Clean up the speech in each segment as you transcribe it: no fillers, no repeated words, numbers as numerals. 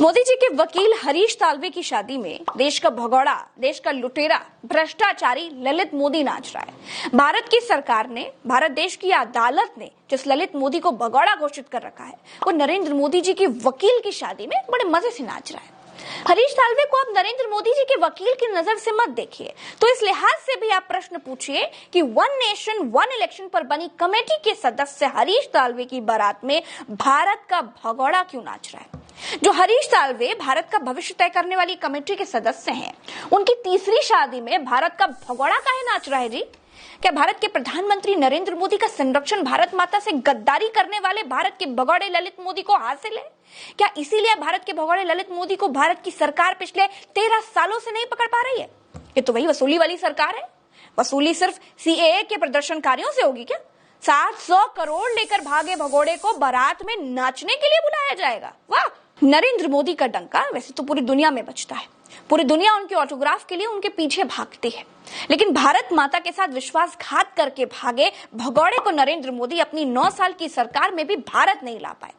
मोदी जी के वकील हरीश साल्वे की शादी में देश का भगोड़ा, देश का लुटेरा, भ्रष्टाचारी ललित मोदी नाच रहा है। भारत की सरकार ने, भारत देश की अदालत ने जिस ललित मोदी को भगोड़ा घोषित कर रखा है, वो नरेंद्र मोदी जी के वकील की शादी में बड़े मजे से नाच रहा है। हरीश साल्वे को आप नरेंद्र मोदी जी के वकील की नजर से मत देखिए, तो इस लिहाज से भी आप प्रश्न पूछिए कि वन नेशन वन इलेक्शन पर बनी कमेटी के सदस्य हरीश साल्वे की बारात में भारत का भगोड़ा क्यों नाच रहा है। जो हरीश साल्वे भारत का भविष्य तय करने वाली कमेटी के सदस्य हैं, उनकी तीसरी शादी में भारत का भगोड़ा काहे नाच रहा है जी? क्या भारत के प्रधानमंत्री नरेंद्र मोदी का संरक्षण भारत माता से गद्दारी करने वाले भारत के भगोड़े ललित मोदी को हासिल है? क्या इसीलिए भारत के भगोड़े ललित मोदी को भारत की सरकार पिछले 13 सालों से नहीं पकड़ पा रही है? ये तो वही वसूली वाली सरकार है। वसूली सिर्फ सीएए के प्रदर्शनकारियों से होगी क्या? 700 करोड़ लेकर भागे भगोड़े को बारात में नाचने के लिए बुलाया जाएगा? वाह! नरेंद्र मोदी का डंका वैसे तो पूरी दुनिया में बजता है, पूरी दुनिया उनके ऑटोग्राफ के लिए उनके पीछे भागती है, लेकिन भारत माता के साथ विश्वासघात करके भागे भगोड़े को नरेंद्र मोदी अपनी 9 साल की सरकार में भी भारत नहीं ला पाए।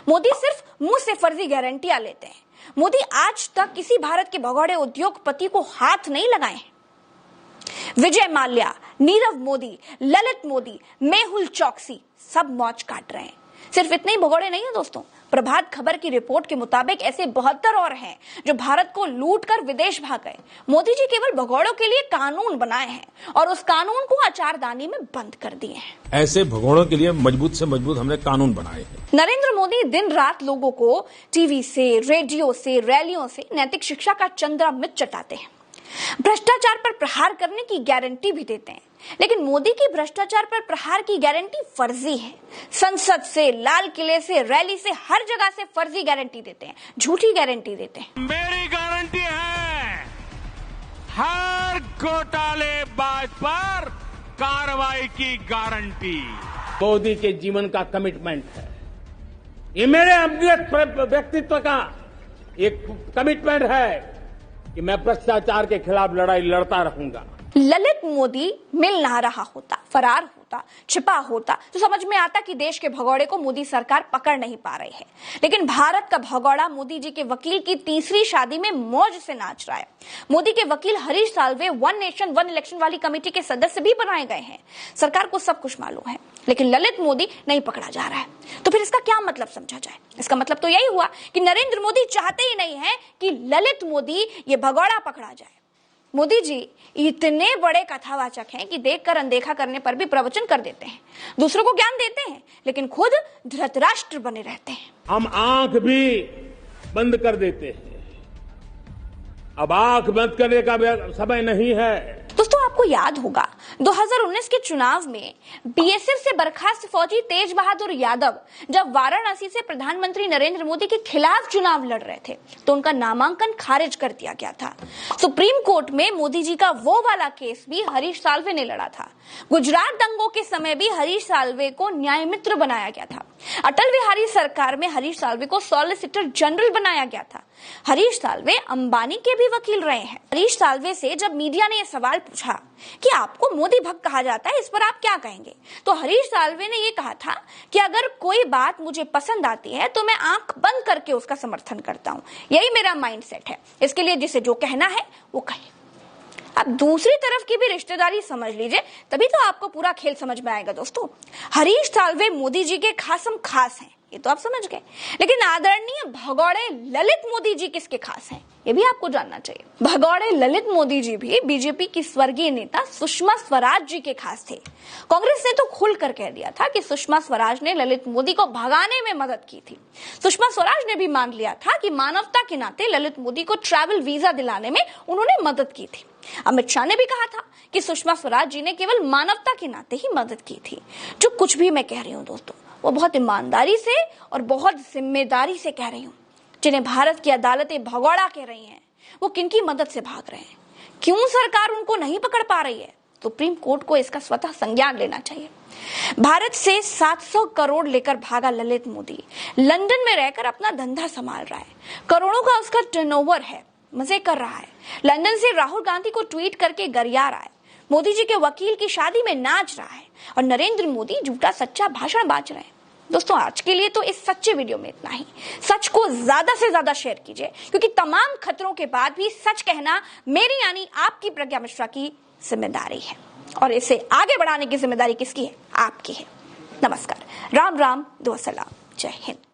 मोदी सिर्फ मुंह से फर्जी गारंटियां लेते हैं। मोदी आज तक किसी भारत के भगोड़े उद्योगपति को हाथ नहीं लगाए हैं। विजय माल्या, नीरव मोदी, ललित मोदी, मेहुल चौकसी सब मौज काट रहे हैं। सिर्फ इतने ही भगोड़े नहीं है दोस्तों, प्रभात खबर की रिपोर्ट के मुताबिक ऐसे 72 और हैं जो भारत को लूट कर विदेश भाग गए। मोदी जी केवल भगोड़ों के लिए कानून बनाए हैं और उस कानून को अचारदानी में बंद कर दिए हैं। ऐसे भगोड़ों के लिए मजबूत से मजबूत हमने कानून बनाए हैं। नरेंद्र मोदी दिन रात लोगों को टीवी से, रेडियो से, रैलियों से नैतिक शिक्षा का चंद्रामृत चटाते हैं, भ्रष्टाचार पर प्रहार करने की गारंटी भी देते हैं, लेकिन मोदी की भ्रष्टाचार पर प्रहार की गारंटी फर्जी है। संसद से, लाल किले से, रैली से, हर जगह से फर्जी गारंटी देते हैं, झूठी गारंटी देते हैं। मेरी गारंटी है, हर घोटालेबाज पर कार्रवाई की गारंटी मोदी के जीवन का कमिटमेंट है। ये मेरे अपने व्यक्तित्व का एक कमिटमेंट है कि मैं भ्रष्टाचार के खिलाफ लड़ाई लड़ता रहूंगा। ललित मोदी मिल ना रहा होता, फरार होता, छिपा होता तो समझ में आता कि देश के भगोड़े को मोदी सरकार पकड़ नहीं पा रही है, लेकिन भारत का भगोड़ा मोदी जी के वकील की तीसरी शादी में मौज से नाच रहा है। मोदी के वकील Harish Salve one nation one election वाली कमेटी के सदस्य भी बनाए गए हैं। सरकार को सब कुछ मालूम है, लेकिन ललित मोदी नहीं पकड़ा जा रहा है। तो फिर इसका क्या मतलब समझा जाए? इसका मतलब तो यही हुआ कि नरेंद्र मोदी चाहते ही नहीं है कि ललित मोदी ये भगोड़ा पकड़ा जाए। मोदी जी इतने बड़े कथावाचक हैं कि देखकर अनदेखा करने पर भी प्रवचन कर देते हैं, दूसरों को ज्ञान देते हैं, लेकिन खुद धृतराष्ट्र बने रहते हैं। हम आंख भी बंद कर देते हैं। अब आंख बंद करने का समय नहीं है। दोस्तों, आपको याद होगा 2019 के चुनाव में बीएसएफ से बर्खास्त फौजी तेज बहादुर यादव जब वाराणसी से प्रधानमंत्री नरेंद्र मोदी के खिलाफ चुनाव लड़ रहे थे तो उनका नामांकन खारिज कर दिया गया था। सुप्रीम कोर्ट में मोदी जी का वो वाला केस भी हरीश साल्वे ने लड़ा था। गुजरात दंगों के समय भी हरीश साल्वे को न्याय मित्र बनाया गया था। अटल बिहारी सरकार में हरीश साल्वे को सॉलिसिटर जनरल बनाया गया था। हरीश साल्वे अंबानी के भी वकील रहे हैं। हरीश साल्वे से जब मीडिया ने यह सवाल पूछा कि आपको मोदी भक्त कहा जाता है, इस पर आप क्या कहेंगे, तो हरीश साल्वे ने यह कहा था कि अगर कोई बात मुझे पसंद आती है तो मैं आंख बंद करके उसका समर्थन करता हूं। यही मेरा माइंडसेट है। इसके लिए जिसे जो कहना है वो कहे। अब दूसरी तरफ की भी रिश्तेदारी समझ लीजिए, तभी तो आपको पूरा खेल समझ में आएगा। दोस्तों, हरीश साल्वे मोदी जी के खासम खास हैं, ये तो आप समझ गए, लेकिन आदरणीय भगोड़े ललित मोदी जी किसके खास हैं, ये भी आपको जानना चाहिए। भगोड़े ललित मोदी जी भी बीजेपी की स्वर्गीय नेता सुषमा स्वराज जी के खास थे। कांग्रेस ने तो खुलकर कह दिया था कि सुषमा स्वराज ने ललित मोदी को भगाने में मदद की थी। सुषमा स्वराज ने भी मान लिया था कि मानवता के नाते ललित मोदी को ट्रैवल वीजा दिलाने में उन्होंने मदद की थी। अमित शाह ने भी कहा था कि सुषमा स्वराज जी ने केवल मानवता के नाते ही मदद की थी। जो कुछ भी मैं कह रही हूँ दोस्तों, वो बहुत ईमानदारी से और बहुत जिम्मेदारी से कह रही हूँ। जिन्हें भारत की अदालतें भगोड़ा कह रही हैं, वो किनकी मदद से भाग रहे हैं? क्यों सरकार उनको नहीं पकड़ पा रही है? सुप्रीम कोर्ट को इसका स्वतः संज्ञान लेना चाहिए। भारत से 700 करोड़ लेकर भागा ललित मोदी लंदन में रहकर अपना धंधा संभाल रहा है। करोड़ों का उसका टर्नओवर है, मजे कर रहा है। लंदन से राहुल गांधी को ट्वीट करके गरिया रहा है। मोदी जी के वकील की शादी में नाच रहा है और नरेंद्र मोदी झूठा सच्चा भाषण बांट रहे हैं। दोस्तों आज के लिए तो इस सच्चे वीडियो में इतना ही। सच को ज्यादा से ज्यादा शेयर कीजिए, क्योंकि तमाम खतरों के बाद भी सच कहना मेरी यानी आपकी प्रज्ञा मिश्रा की जिम्मेदारी है, और इसे आगे बढ़ाने की जिम्मेदारी किसकी है? आपकी है। नमस्कार, राम राम, दुआ सलाम, जय हिंद।